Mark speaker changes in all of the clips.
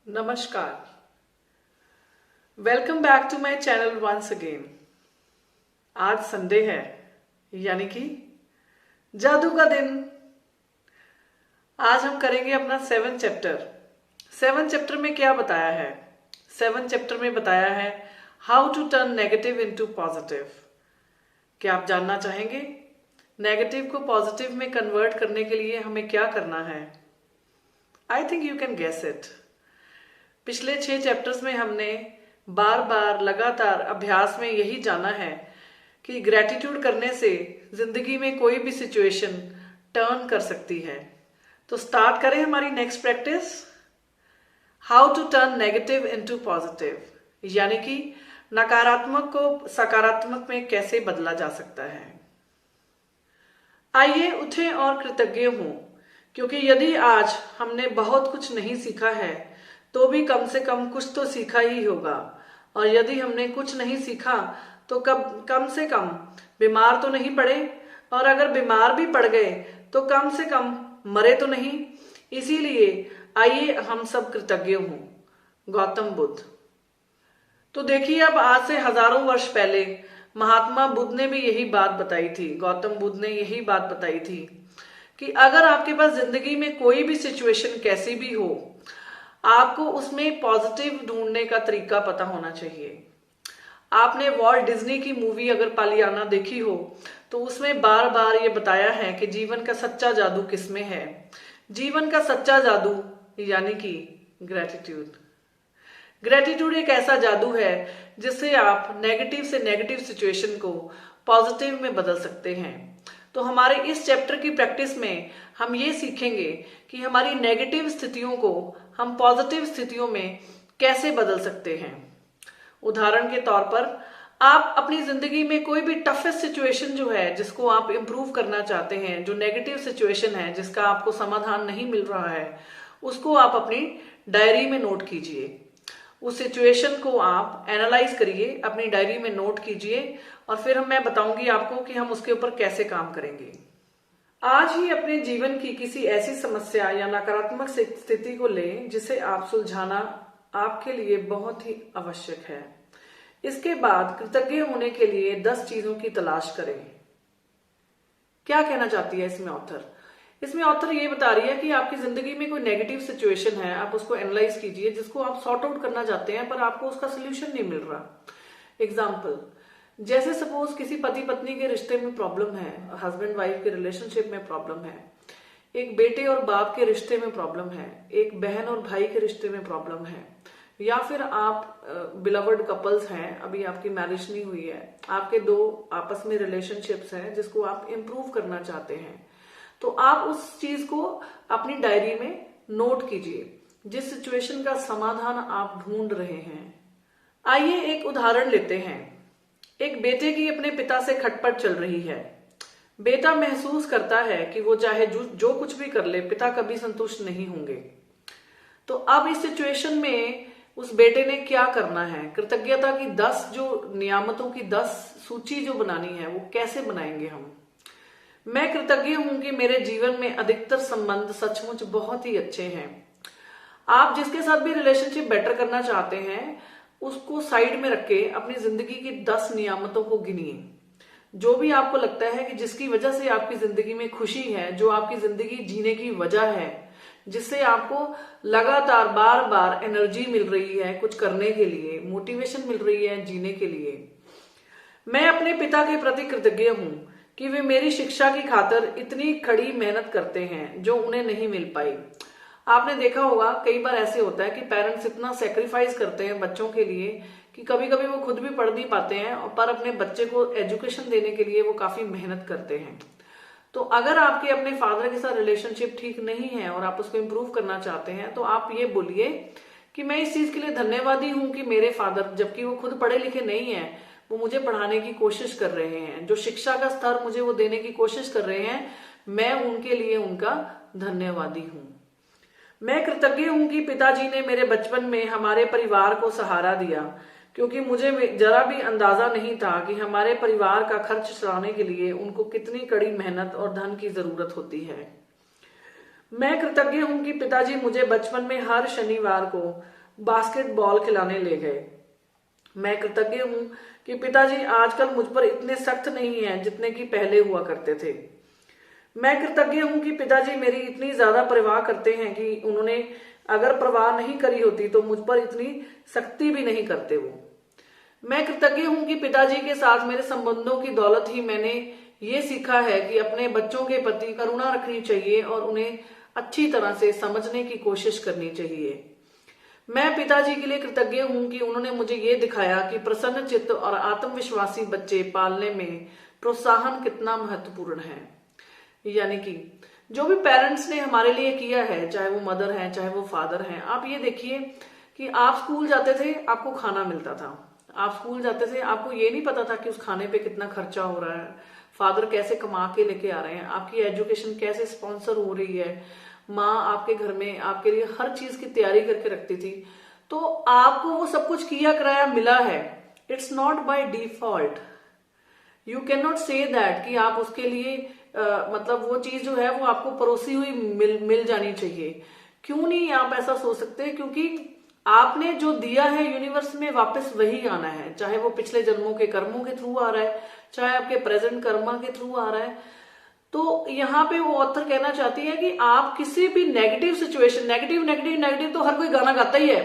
Speaker 1: नमस्कार। Welcome back to my channel once again. आज Sunday है, यानी कि जादू का दिन। आज हम करेंगे अपना 7 चैप्टर। 7 चैप्टर में क्या बताया है? 7 चैप्टर में बताया है how to turn negative into positive. क्या आप जानना चाहेंगे नेगेटिव को पॉजिटिव में कन्वर्ट करने के लिए हमें क्या करना है? I think you can guess it. पिछले 6 चैप्टर्स में हमने बार बार लगातार अभ्यास में यही जाना है कि ग्रेटिट्यूड करने से जिंदगी में कोई भी सिचुएशन टर्न कर सकती है। तो स्टार्ट करें हमारी next practice, how to turn negative into positive, यानी कि नकारात्मक को सकारात्मक में कैसे बदला जा सकता है। आइए उठें और कृतज्ञ हों, क्योंकि यदि आज हमने बहुत कुछ नहीं सीखा है तो भी कम से कम कुछ तो सीखा ही होगा। और यदि हमने कुछ नहीं सीखा तो कम से कम बीमार तो नहीं पड़े, और अगर बीमार भी पड़ गए तो कम से कम मरे तो नहीं। इसीलिए आइए हम सब कृतज्ञ हों। गौतम बुद्ध। तो देखिए, अब आज से हजारों वर्ष पहले महात्मा बुद्ध ने भी यही बात बताई थी, गौतम बुद्ध ने यही बात बताई थी कि अगर आपके पास जिंदगी में कोई भी सिचुएशन कैसी भी हो, आपको उसमें पॉजिटिव ढूंढने का तरीका पता होना चाहिए। आपने वॉल्ट डिज्नी की मूवी अगर पालियाना देखी हो तो उसमें बार बार ये बताया है कि जीवन का सच्चा जादू किसमें है। जीवन का सच्चा जादू यानी कि ग्रेटिट्यूड। ग्रेटिट्यूड एक ऐसा जादू है जिससे आप नेगेटिव से नेगेटिव सिचुएशन को पॉजिटिव में बदल सकते हैं। तो हमारे इस चैप्टर की प्रैक्टिस में हम ये सीखेंगे कि हमारी नेगेटिव स्थितियों को हम पॉजिटिव स्थितियों में कैसे बदल सकते हैं। उदाहरण के तौर पर, आप अपनी जिंदगी में कोई भी टफेस्ट सिचुएशन जो है, जिसको आप इंप्रूव करना चाहते हैं, जो नेगेटिव सिचुएशन है जिसका आपको समाधान नहीं मिल रहा है, उसको आप अपनी डायरी में नोट कीजिए। उस सिचुएशन को आप एनालाइज करिए, अपनी डायरी में नोट कीजिए, और फिर मैं बताऊंगी आपको कि हम उसके ऊपर कैसे काम करेंगे। आज ही अपने जीवन की किसी ऐसी समस्या या नकारात्मक स्थिति को लें जिसे आप सुलझाना आपके लिए बहुत ही आवश्यक है। इसके बाद कृतज्ञ होने के लिए 10 चीजों की तलाश करें। क्या कहना चाहती है इसमें ऑथर? इसमें ऑथर ये बता रही है कि आपकी जिंदगी में कोई नेगेटिव सिचुएशन है, आप उसको एनालाइज कीजिए, जिसको आप सॉर्ट आउट करना चाहते हैं पर आपको उसका सोल्यूशन नहीं मिल रहा। एग्जाम्पल, जैसे सपोज किसी पति पत्नी के रिश्ते में प्रॉब्लम है, हस्बैंड वाइफ के रिलेशनशिप में प्रॉब्लम है, एक बेटे और बाप के रिश्ते में प्रॉब्लम है, एक बहन और भाई के रिश्ते में प्रॉब्लम है, या फिर आप बिलवर्ड कपल्स हैं, अभी आपकी मैरिज नहीं हुई है, आपके दो आपस में रिलेशनशिप्स हैं जिसको आप इम्प्रूव करना चाहते हैं, तो आप उस चीज को अपनी डायरी में नोट कीजिए, जिस सिचुएशन का समाधान आप ढूंढ रहे हैं। आइए एक उदाहरण लेते हैं। एक बेटे की अपने पिता से खटपट चल रही है। बेटा महसूस करता है कि वो चाहे जो कुछ भी कर ले, पिता कभी संतुष्ट नहीं होंगे। तो अब इस सिचुएशन में उस बेटे ने क्या करना है? कृतज्ञता की 10 जो नियामतों की 10 सूची जो बनानी है, वो कैसे बनाएंगे हम? मैं कृतज्ञ हूं कि मेरे जीवन में अधिकतर संबंध सचमुच बहुत ही अच्छे हैं। आप जिसके साथ भी रिलेशनशिप बेटर करना चाहते हैं, उसको साइड में रख के अपनी जिंदगी की 10 नियामतों को गिनिए। जो भी आपको लगता है कि जिसकी वजह से आपकी जिंदगी में खुशी है, जो आपकी जिंदगी जीने की वजह है, जिससे आपको लगातार बार बार एनर्जी मिल रही है कुछ करने के लिए, मोटिवेशन मिल रही है जीने के लिए। मैं अपने पिता के प्रति कृतज्ञ हूं कि वे मेरी शिक्षा की खातिर इतनी कड़ी मेहनत करते हैं जो उन्हें नहीं मिल पाई। आपने देखा होगा कई बार ऐसे होता है कि पेरेंट्स इतना सेक्रीफाइस करते हैं बच्चों के लिए कि कभी कभी वो खुद भी पढ़ नहीं पाते हैं, पर अपने बच्चे को एजुकेशन देने के लिए वो काफी मेहनत करते हैं। तो अगर आपके अपने फादर के साथ रिलेशनशिप ठीक नहीं है और आप उसको इम्प्रूव करना चाहते हैं, तो आप ये बोलिए कि मैं इस चीज के लिए धन्यवादी हूं कि मेरे फादर, जबकि वो खुद पढ़े लिखे नहीं है, वो मुझे पढ़ाने की कोशिश कर रहे हैं, जो शिक्षा का स्तर मुझे वो देने की कोशिश कर रहे हैं, मैं उनके लिए उनका धन्यवादी हूं। मैं कृतज्ञ हूं कि पिताजी ने मेरे बचपन में हमारे परिवार को सहारा दिया, क्योंकि मुझे जरा भी अंदाजा नहीं था कि हमारे परिवार का खर्च चलाने के लिए उनको कितनी कड़ी मेहनत और धन की जरूरत होती है। मैं कृतज्ञ हूं कि पिताजी मुझे बचपन में हर शनिवार को बास्केटबॉल खिलाने ले गए। मैं कृतज्ञ हूं कि पिताजी आजकल मुझ पर इतने सख्त नहीं हैं जितने कि पहले हुआ करते थे। मैं कृतज्ञ हूं कि पिताजी मेरी इतनी ज्यादा परवाह करते हैं कि उन्होंने अगर परवाह नहीं करी होती तो मुझ पर इतनी सख्ती भी नहीं करते वो। मैं कृतज्ञ हूं कि पिताजी के साथ मेरे संबंधों की दौलत ही मैंने ये सीखा है कि अपने बच्चों के प्रति करुणा रखनी चाहिए और उन्हें अच्छी तरह से समझने की कोशिश करनी चाहिए। मैं पिताजी के लिए कृतज्ञ हूं कि उन्होंने मुझे ये दिखाया कि प्रसन्न चित्त और आत्मविश्वासी बच्चे पालने में प्रोत्साहन कितना महत्वपूर्ण है। यानी कि जो भी पेरेंट्स ने हमारे लिए किया है, चाहे वो मदर है चाहे वो फादर है, आप ये देखिए कि आप स्कूल जाते थे, आपको खाना मिलता था। आप स्कूल जाते थे, आपको ये नहीं पता था कि उस खाने पे कितना खर्चा हो रहा है, फादर कैसे कमा के लेके आ रहे हैं, आपकी एजुकेशन कैसे स्पॉन्सर हो रही है, माँ आपके घर में आपके लिए हर चीज की तैयारी करके रखती थी। तो आपको वो सब कुछ किया कराया मिला है। It's not by default. You can not say that कि आप उसके लिए मतलब वो चीज जो है वो आपको परोसी हुई मिल जानी चाहिए। क्यों नहीं आप ऐसा सोच सकते? क्योंकि आपने जो दिया है यूनिवर्स में वापस वही आना है, चाहे वो पिछले जन्मों के कर्मों के थ्रू आ रहा है, चाहे आपके प्रेजेंट कर्मा के थ्रू आ रहा है। तो यहाँ पे वो ऑथर कहना चाहती है कि आप किसी भी negative situation, negative negative negative तो हर कोई गाना गाता ही है,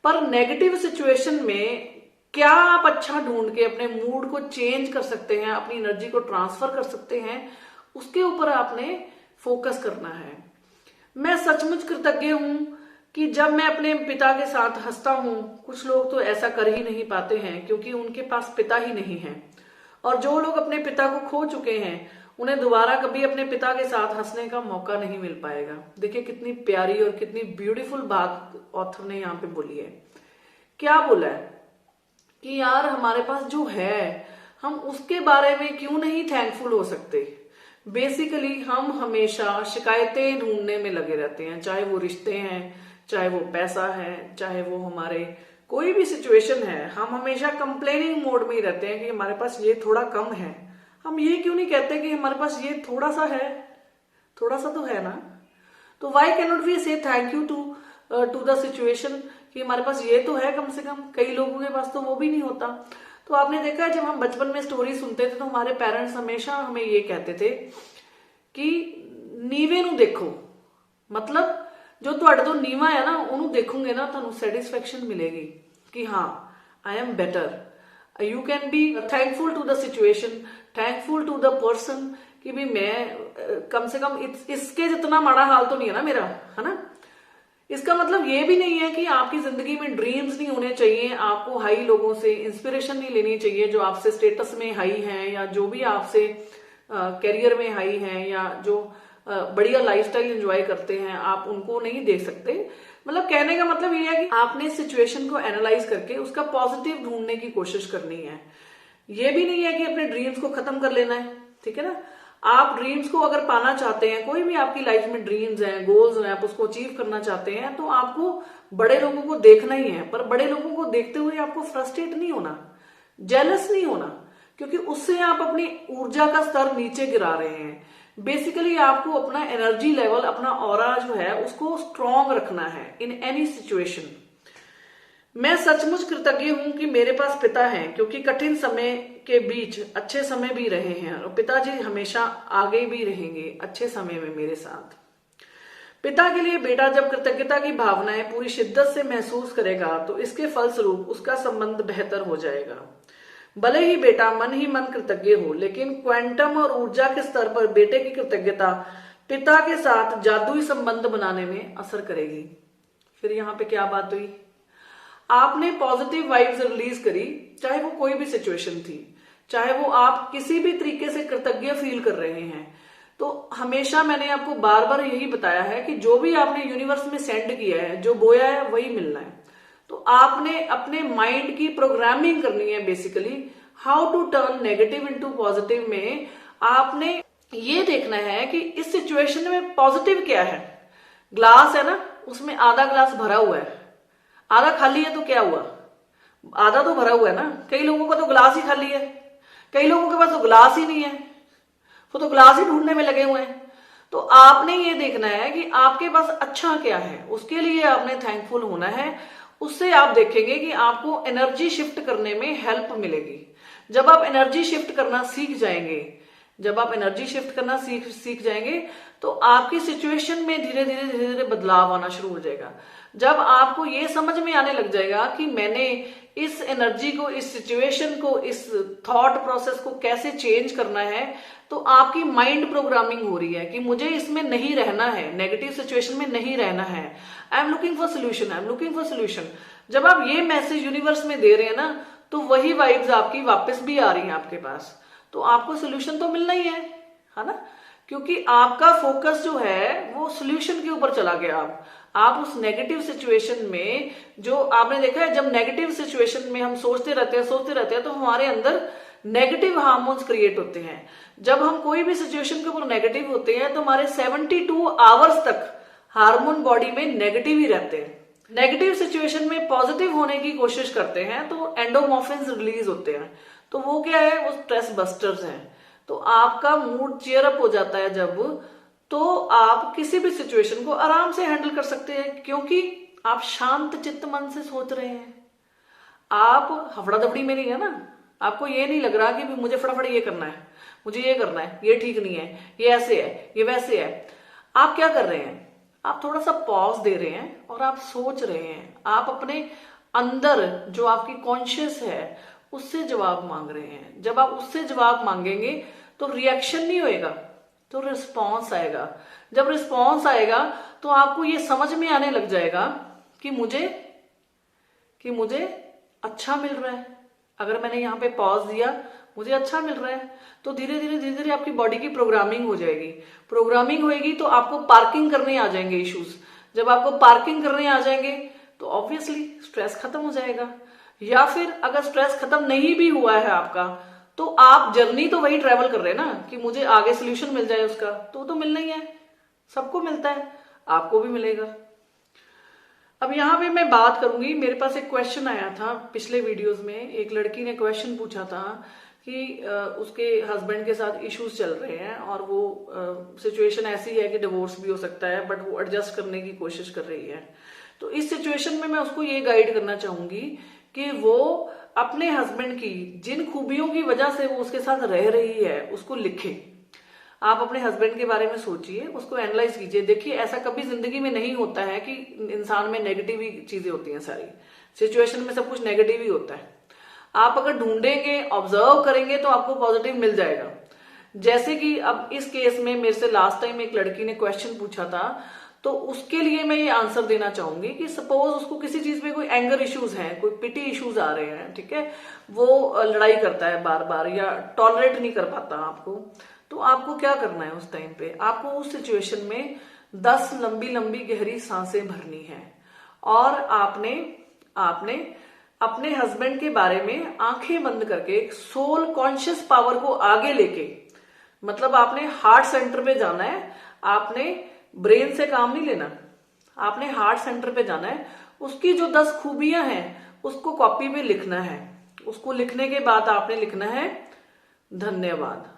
Speaker 1: पर नेगेटिव सिचुएशन में क्या आप अच्छा ढूंढ के अपने मूड को चेंज कर सकते हैं, अपनी एनर्जी को ट्रांसफर कर सकते हैं, उसके ऊपर आपने फोकस करना है। मैं सचमुच कृतज्ञ हूं कि जब मैं अपने पिता के साथ हंसता हूं, कुछ लोग तो ऐसा कर ही नहीं पाते हैं क्योंकि उनके पास पिता ही नहीं है, और जो लोग अपने पिता को खो चुके हैं उन्हें दोबारा कभी अपने पिता के साथ हंसने का मौका नहीं मिल पाएगा। देखिए कितनी प्यारी और कितनी ब्यूटीफुल बात ऑथर ने यहाँ पे बोली है। क्या बोला है कि यार हमारे पास जो है हम उसके बारे में क्यों नहीं थैंकफुल हो सकते। बेसिकली हम हमेशा शिकायतें ढूंढने में लगे रहते हैं, चाहे वो रिश्ते हैं, चाहे वो पैसा है, चाहे वो हमारे कोई भी सिचुएशन है, हम हमेशा कंप्लेनिंग मोड में ही रहते हैं कि हमारे पास ये थोड़ा कम है। हम ये क्यों नहीं कहते कि हमारे पास ये थोड़ा सा है, थोड़ा सा तो है ना। तो why can not we say thank you to the situation कि हमारे पास ये तो है कम से कम। कई लोगों के पास तो वो भी नहीं होता। तो आपने देखा है जब हम बचपन में स्टोरी सुनते थे तो हमारे पेरेंट्स हमेशा हमें ये कहते थे कि नीवे नू देखो, मतलब जो तुहाडे तो नीवा है ना उन्होंने देखोगे ना तुहानू सैटिस्फैक्शन मिलेगी कि हाँ I am better. You can be thankful to the situation, thankful to the person कि भी मैं कम से कम इसके जितना माड़ा हाल तो नहीं है ना मेरा, है ना। इसका मतलब ये भी नहीं है कि आपकी जिंदगी में ड्रीम्स नहीं होने चाहिए, आपको हाई लोगों से इंस्पिरेशन नहीं लेनी चाहिए जो आपसे स्टेटस में हाई हैं या जो भी आपसे करियर में हाई हैं या जो बढ़िया लाइफस्टाइल एंजॉय करते हैं, आप उनको नहीं देख सकते। मतलब कहने का मतलब ये है कि आपने सिचुएशन को एनालाइज करके उसका पॉजिटिव ढूंढने की कोशिश करनी है। ये भी नहीं है कि अपने ड्रीम्स को खत्म कर लेना है, ठीक है ना। आप ड्रीम्स को अगर पाना चाहते हैं, कोई भी आपकी लाइफ में ड्रीम्स हैं, गोल्स हैं, आप उसको अचीव करना चाहते हैं, तो आपको बड़े लोगों को देखना ही है। पर बड़े लोगों को देखते हुए आपको फ्रस्ट्रेट नहीं होना, जेलस नहीं होना, क्योंकि उससे आप अपनी ऊर्जा का स्तर नीचे गिरा रहे हैं। बेसिकली आपको अपना एनर्जी लेवल, अपना ऑरा जो है उसको स्ट्रॉन्ग रखना है इन एनी सिचुएशन। मैं सचमुच कृतज्ञ हूं कि मेरे पास पिता हैं, क्योंकि कठिन समय के बीच अच्छे समय भी रहे हैं और पिताजी हमेशा आगे भी रहेंगे अच्छे समय में मेरे साथ। पिता के लिए बेटा जब कृतज्ञता की भावनाएं पूरी शिद्दत से महसूस करेगा तो इसके फलस्वरूप उसका संबंध बेहतर हो जाएगा। भले ही बेटा मन ही मन कृतज्ञ हो, लेकिन क्वांटम और ऊर्जा के स्तर पर बेटे की कृतज्ञता पिता के साथ जादुई संबंध बनाने में असर करेगी। फिर यहाँ पे क्या बात हुई, आपने पॉजिटिव वाइब्स रिलीज करी, चाहे वो कोई भी सिचुएशन थी, चाहे वो आप किसी भी तरीके से कृतज्ञ फील कर रहे हैं। तो हमेशा मैंने आपको बार बार यही बताया है कि जो भी आपने यूनिवर्स में सेंड किया है, जो बोया है वही मिलना है। तो आपने अपने माइंड की प्रोग्रामिंग करनी है। Basically how to turn negative into positive में आपने ये देखना है कि इस सिचुएशन में पॉजिटिव क्या है। ग्लास है ना, उसमें आधा ग्लास भरा हुआ है, आधा खाली है, तो क्या हुआ, आधा तो भरा हुआ है ना। कई लोगों का तो ग्लास ही खाली है, कई लोगों के पास तो ग्लास ही नहीं है, वो तो ग्लास ही ढूंढने में लगे हुए हैं। तो आपने ये देखना है कि आपके पास अच्छा क्या है, उसके लिए आपने थैंकफुल होना है उससे आप देखेंगे कि आपको एनर्जी शिफ्ट करने में हेल्प मिलेगी। जब आप एनर्जी शिफ्ट करना सीख जाएंगे, जब आप एनर्जी शिफ्ट करना सीख जाएंगे तो आपकी सिचुएशन में धीरे धीरे बदलाव आना शुरू हो जाएगा। जब आपको ये समझ में आने लग जाएगा कि मैंने इस एनर्जी को, इस सिचुएशन को, इस थॉट प्रोसेस को कैसे चेंज करना है, तो आपकी माइंड प्रोग्रामिंग हो रही है कि मुझे इसमें नहीं रहना है, नेगेटिव सिचुएशन में नहीं रहना है। I am looking for solution, I am looking for solution. जब आप ये मैसेज यूनिवर्स में दे रहे हैं ना, तो वही वाइब्स आपकी वापस भी आ रही हैं आपके पास। तो आपको सोल्यूशन तो मिलना ही है ना, क्योंकि आपका फोकस जो है वो सोल्यूशन के ऊपर चला गया। आप उस नेगेटिव सिचुएशन में, जो आपने देखा है जब नेगेटिव सिचुएशन में हम सोचते रहते हैं तो हमारे अंदर नेगेटिव हार्मोन्स क्रिएट होते हैं। जब हम कोई भी सिचुएशन के ऊपर नेगेटिव होते हैं तो हमारे 72 आवर्स तक हार्मोन बॉडी में नेगेटिव ही रहते हैं। नेगेटिव सिचुएशन में पॉजिटिव होने की कोशिश करते हैं तो एंडोमॉर्फिन्स रिलीज होते हैं। तो वो क्या है, वो स्ट्रेस बस्टर्स हैं। तो आपका मूड चीयर अप हो जाता है जब, तो आप किसी भी सिचुएशन को आराम से हैंडल कर सकते हैं, क्योंकि आप शांत चित्त मन से सोच रहे हैं। आप हफड़ा दफड़ी में नहीं है ना, आपको ये नहीं लग रहा कि मुझे फटाफट ये करना है, मुझे ये करना है, ये ठीक नहीं है, ये ऐसे है, ये वैसे है। आप क्या कर रहे हैं, आप थोड़ा सा पॉज दे रहे हैं और आप सोच रहे हैं। आप अपने अंदर जो आपकी कॉन्शियस है उससे जवाब मांग रहे हैं। जब आप उससे जवाब मांगेंगे तो रिएक्शन नहीं होएगा, तो रिस्पॉन्स आएगा। जब रिस्पॉन्स आएगा तो आपको ये समझ में आने लग जाएगा कि मुझे अच्छा मिल रहा है। अगर मैंने यहाँ पे पॉज दिया, मुझे अच्छा मिल रहा है। तो धीरे धीरे आपकी बॉडी की प्रोग्रामिंग हो जाएगी। प्रोग्रामिंग होएगी तो आपको पार्किंग करने आ जाएंगे इश्यूज। जब आपको पार्किंग करने आ जाएंगे तो ऑब्वियसली स्ट्रेस खत्म हो जाएगा। या फिर अगर स्ट्रेस खत्म नहीं भी हुआ है आपका, तो आप जर्नी तो वही ट्रेवल कर रहे हैं ना, कि मुझे आगे सोल्यूशन मिल जाए उसका, तो मिलना ही है। सबको मिलता है, आपको भी मिलेगा। अब यहाँ पे मैं बात करूंगी, मेरे पास एक क्वेश्चन आया था पिछले वीडियोस में। एक लड़की ने क्वेश्चन पूछा था कि उसके हस्बैंड के साथ इश्यूज चल रहे हैं और वो सिचुएशन ऐसी है कि डिवोर्स भी हो सकता है, बट वो एडजस्ट करने की कोशिश कर रही है। तो इस सिचुएशन में मैं उसको ये गाइड करना चाहूंगी कि वो अपने हस्बैंड की जिन खूबियों की वजह से वो उसके साथ रह रही है उसको लिखे। आप अपने हस्बैंड के बारे में सोचिए, उसको एनालाइज कीजिए। देखिए, ऐसा कभी जिंदगी में नहीं होता है कि इंसान में नेगेटिव ही चीजें होती हैं। सारी सिचुएशन में सब कुछ नेगेटिव ही होता है। आप अगर ढूंढेंगे, ऑब्जर्व करेंगे तो आपको पॉजिटिव मिल जाएगा। जैसे कि अब इस केस में मेरे से लास्ट टाइम एक लड़की ने क्वेश्चन पूछा था, तो उसके लिए मैं ये आंसर देना चाहूंगी कि सपोज उसको किसी चीज में कोई एंगर इश्यूज हैं, कोई पिटी इश्यूज आ रहे हैं, ठीक है, वो लड़ाई करता है बार बार या टॉलरेट नहीं कर पाता आपको। तो आपको क्या करना है उस टाइम पे, आपको उस सिचुएशन में 10 लंबी लंबी गहरी सांसें भरनी है और आपने अपने हस्बैंड के बारे में आंखें बंद करके सोल कॉन्शियस पावर को आगे लेके, मतलब आपने हार्ट सेंटर पे जाना है। आपने ब्रेन से काम नहीं लेना, आपने हार्ट सेंटर पे जाना है। उसकी जो 10 खूबियां हैं उसको कॉपी में लिखना है। उसको लिखने के बाद आपने लिखना है, धन्यवाद,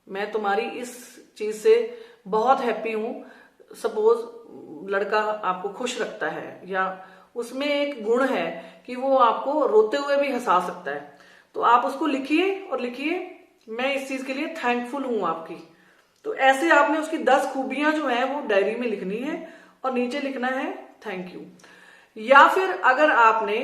Speaker 1: मैं तुम्हारी इस चीज से बहुत हैप्पी हूं। सपोज लड़का आपको खुश रखता है या उसमें एक गुण है कि वो आपको रोते हुए भी हंसा सकता है, तो आप उसको लिखिए और लिखिए, मैं इस चीज के लिए थैंकफुल हूं आपकी। तो ऐसे आपने उसकी 10 खूबियां जो है वो डायरी में लिखनी है और नीचे लिखना है थैंक यू। या फिर अगर आपने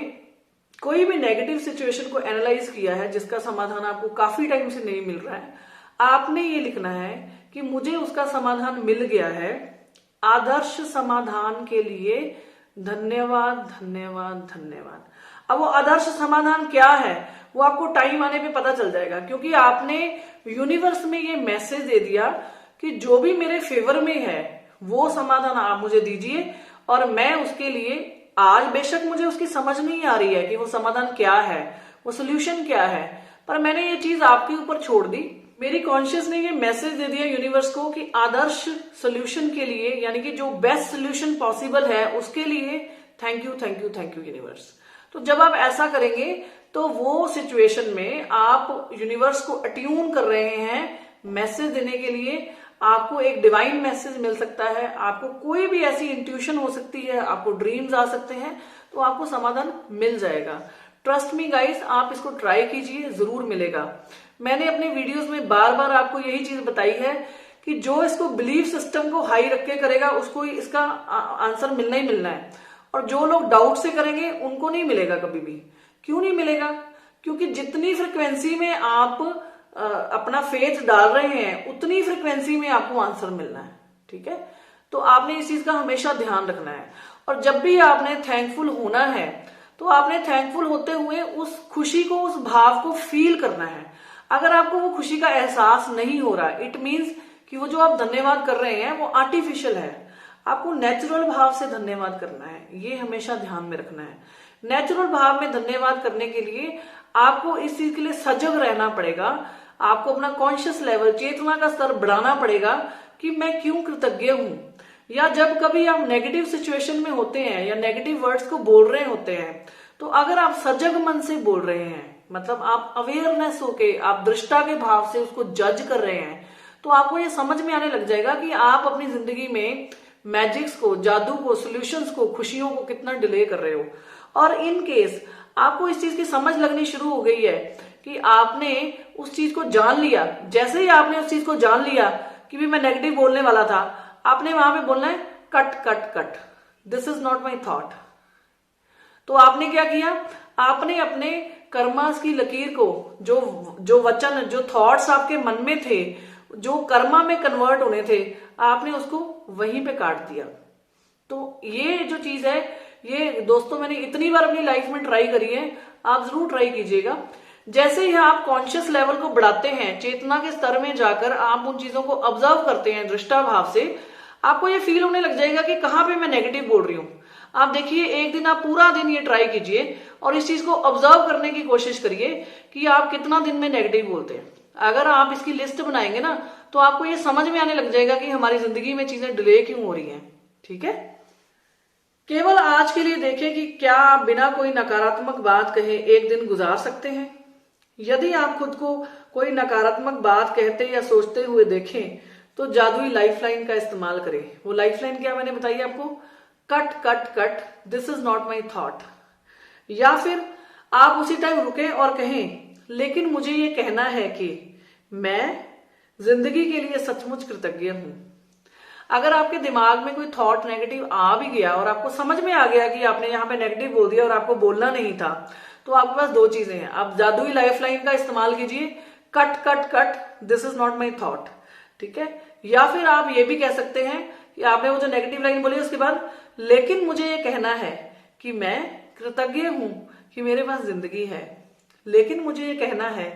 Speaker 1: कोई भी नेगेटिव सिचुएशन को एनालाइज किया है जिसका समाधान आपको काफी टाइम से नहीं मिल रहा है, आपने ये लिखना है कि मुझे उसका समाधान मिल गया है, आदर्श समाधान के लिए धन्यवाद धन्यवाद धन्यवाद। अब वो आदर्श समाधान क्या है वो आपको टाइम आने पे पता चल जाएगा, क्योंकि आपने यूनिवर्स में ये मैसेज दे दिया कि जो भी मेरे फेवर में है वो समाधान आप मुझे दीजिए और मैं उसके लिए, आज बेशक मुझे उसकी समझ नहीं आ रही है कि वो समाधान क्या है, वो सोल्यूशन क्या है, पर मैंने ये चीज आपके ऊपर छोड़ दी। मेरी कॉन्शियस ने ये मैसेज दे दिया यूनिवर्स को कि आदर्श सोल्यूशन के लिए, यानी कि जो बेस्ट सोल्यूशन पॉसिबल है उसके लिए thank you thank you thank you universe. तो जब आप ऐसा करेंगे तो वो सिचुएशन में आप यूनिवर्स को अट्यून कर रहे हैं मैसेज देने के लिए। आपको एक डिवाइन मैसेज मिल सकता है, आपको कोई भी ऐसी इंट्यूशन हो सकती है, आपको ड्रीम्स आ सकते हैं। तो आपको समाधान मिल जाएगा। ट्रस्ट मी गाइस, आप इसको ट्राई कीजिए, जरूर मिलेगा। मैंने अपने वीडियोस में बार बार आपको यही चीज बताई है कि जो इसको बिलीफ सिस्टम को हाई रख के करेगा उसको इसका आंसर मिलना ही मिलना है, और जो लोग डाउट से करेंगे उनको नहीं मिलेगा कभी भी। क्यों नहीं मिलेगा? क्योंकि जितनी फ्रिक्वेंसी में आप अपना फेथ डाल रहे हैं उतनी फ्रिक्वेंसी में आपको आंसर मिलना है। ठीक है, तो आपने इस चीज का हमेशा ध्यान रखना है। और जब भी आपने थैंकफुल होना है तो आपने थैंकफुल होते हुए उस खुशी को, उस भाव को फील करना है। अगर आपको वो खुशी का एहसास नहीं हो रहा, इट मीन्स कि वो जो आप धन्यवाद कर रहे हैं वो आर्टिफिशियल है। आपको नेचुरल भाव से धन्यवाद करना है, ये हमेशा ध्यान में रखना है। नेचुरल भाव में धन्यवाद करने के लिए आपको इस चीज के लिए सजग रहना पड़ेगा। आपको अपना कॉन्शियस लेवल, चेतना का स्तर बढ़ाना पड़ेगा कि मैं क्यों कृतज्ञ हूं। या जब कभी आप नेगेटिव सिचुएशन में होते हैं या नेगेटिव वर्ड्स को बोल रहे होते हैं, तो अगर आप सजग मन से बोल रहे हैं, मतलब आप अवेयरनेस होके, आप दृष्टा के भाव से उसको जज कर रहे हैं, तो आपको ये समझ में आने लग जाएगा कि आप अपनी जिंदगी में मैजिक्स को, जादू को, सॉल्यूशंस को, खुशियों को कितना डिले कर रहे हो। और इन केस आपको इस चीज की समझ लगनी शुरू हो गई है कि आपने उस चीज को जान लिया, जैसे ही आपने उस चीज को जान लिया कि भी मैं नेगेटिव बोलने वाला था, आपने वहां पे बोलना है cut cut cut, this is not my thought. तो आपने क्या किया? आपने अपने कर्मास की लकीर को, जो वचन, जो थॉट्स आपके मन में थे, जो कर्मा में कन्वर्ट होने थे, आपने उसको वहीं पे काट दिया। तो ये जो चीज है, ये दोस्तों मैंने इतनी बार अपनी लाइफ में ट्राई करी है, आप जरूर ट्राई कीजिएगा। जैसे ही आप कॉन्शियस लेवल को बढ़ाते हैं, चेतना के स्तर में जाकर आप उन चीजों को ऑब्जर्व करते हैं दृष्टा भाव से, आपको ये फील होने लग जाएगा कि कहां पे मैं नेगेटिव बोल रही हूं। आप देखिए, एक दिन आप पूरा दिन ये ट्राई कीजिए और इस चीज को ऑब्जर्व करने की कोशिश करिए कि आप कितना दिन में नेगेटिव बोलते हैं। अगर आप इसकी लिस्ट बनाएंगे ना, तो आपको ये समझ में आने लग जाएगा कि हमारी जिंदगी में चीजें डिले क्यों हो रही हैं। ठीक है, केवल आज के लिए देखें कि क्या आप बिना कोई नकारात्मक बात कहे एक दिन गुजार सकते हैं। यदि आप खुद को कोई नकारात्मक बात कहते या सोचते हुए देखें, तो जादुई लाइफलाइन का इस्तेमाल करें। वो लाइफलाइन क्या मैंने बताई आपको? Cut cut cut, this is not my thought. या फिर आप उसी टाइम रुके और कहें, लेकिन मुझे ये कहना है कि मैं जिंदगी के लिए सचमुच कृतज्ञ हूं। अगर आपके दिमाग में कोई थॉट नेगेटिव आ भी गया और आपको समझ में आ गया कि आपने यहाँ पे नेगेटिव बोल दिया और आपको बोलना नहीं था, तो आपके पास दो चीजें हैं। आप जादुई लाइफलाइन का इस्तेमाल कीजिए, cut cut cut, this is not my thought. ठीक है, या फिर आप ये भी कह सकते हैं कि आपने वो जो नेगेटिव लाइन बोली उसके बाद, लेकिन मुझे ये कहना है कि मैं कृतज्ञ हूं कि मेरे पास जिंदगी है। लेकिन मुझे ये कहना है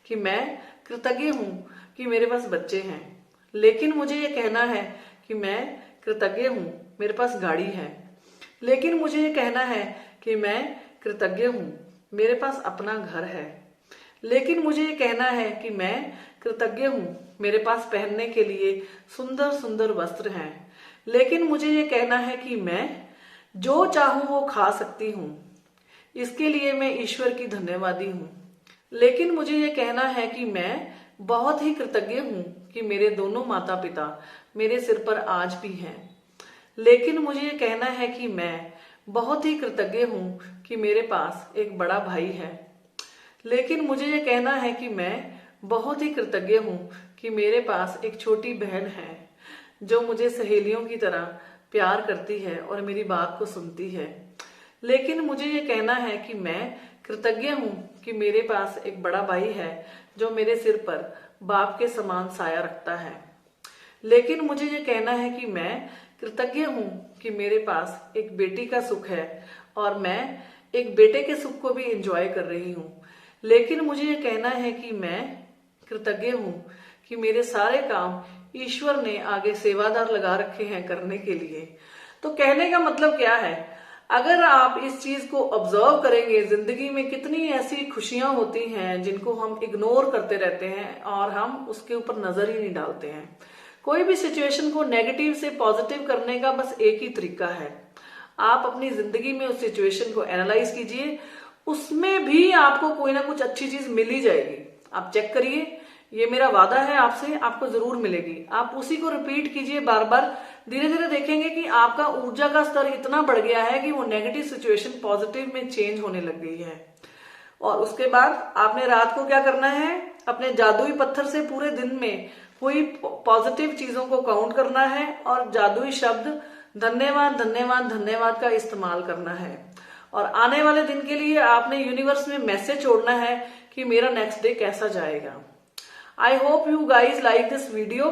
Speaker 1: कि मैं कृतज्ञ हूं कि मेरे पास बच्चे हैं। लेकिन मुझे ये कहना है कि मैं कृतज्ञ हूं मेरे पास गाड़ी है। लेकिन मुझे ये कहना है कि मैं कृतज्ञ हूं मेरे पास अपना घर है। लेकिन मुझे ये कहना है कि मैं कृतज्ञ हूं मेरे पास पहनने के लिए सुंदर सुंदर वस्त्र हैं। लेकिन मुझे ये कहना है कि मैं जो चाहूं वो खा सकती हूं, इसके लिए मैं ईश्वर की धन्यवादी हूं। लेकिन मुझे ये कहना है कि मैं बहुत ही कृतज्ञ हूं कि मेरे दोनों माता पिता मेरे सिर पर आज भी हैं। लेकिन मुझे ये कहना है कि मैं बहुत ही कृतज्ञ हूं कि मेरे पास एक बड़ा भाई है। लेकिन मुझे ये कहना है कि मैं बहुत ही कृतज्ञ हूं कि मेरे पास एक छोटी बहन है जो मुझे सहेलियों की तरह प्यार करती है और मेरी बात को सुनती है। लेकिन मुझे ये कहना है कि मैं कृतज्ञ हूं कि मेरे पास एक बड़ा भाई है जो मेरे सिर पर बाप के समान साया रखता है। लेकिन मुझे ये कहना है कि मैं कृतज्ञ हूं कि मेरे पास एक बेटी का सुख है और मैं एक बेटे के सुख को भी एंजॉय कर रही हूं। लेकिन मुझे ये कहना है कि मैं कृतज्ञ हूं कि मेरे सारे काम ईश्वर ने आगे सेवादार लगा रखे हैं करने के लिए। तो कहने का मतलब क्या है, अगर आप इस चीज को ऑब्जर्व करेंगे, जिंदगी में कितनी ऐसी खुशियां होती हैं जिनको हम इग्नोर करते रहते हैं और हम उसके ऊपर नजर ही नहीं डालते हैं। कोई भी सिचुएशन को नेगेटिव से पॉजिटिव करने का बस एक ही तरीका है, आप अपनी जिंदगी में उस सिचुएशन को एनालाइज कीजिए, उसमें भी आपको कोई ना कुछ अच्छी चीज मिल ही जाएगी। आप चेक करिए, ये मेरा वादा है आपसे, आपको जरूर मिलेगी। आप उसी को रिपीट कीजिए बार बार। धीरे धीरे देखेंगे कि आपका ऊर्जा का स्तर इतना बढ़ गया है कि वो नेगेटिव सिचुएशन पॉजिटिव में चेंज होने लग गई है। और उसके बाद आपने रात को क्या करना है, अपने जादुई पत्थर से पूरे दिन में हुई पॉजिटिव चीजों को काउंट करना है और जादुई शब्द धन्यवाद धन्यवाद धन्यवाद का इस्तेमाल करना है। और आने वाले दिन के लिए आपने यूनिवर्स में मैसेज छोड़ना है कि मेरा नेक्स्ट डे कैसा जाएगा। I hope you guys like this video.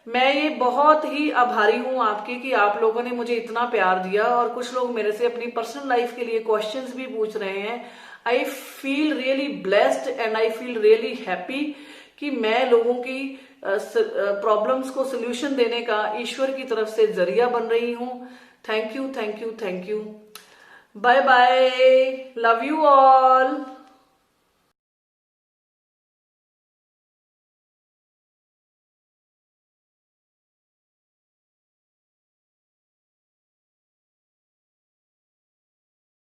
Speaker 1: मैं ये बहुत ही आभारी हूं आपकी कि आप लोगों ने मुझे इतना प्यार दिया, और कुछ लोग मेरे से अपनी पर्सनल लाइफ के लिए क्वेश्चंस भी पूछ रहे हैं। I feel really blessed and I feel really happy कि मैं लोगों की प्रॉब्लम्स को सोल्यूशन देने का ईश्वर की तरफ से जरिया बन रही हूं। Thank you, thank you, thank you. Bye bye, love you all.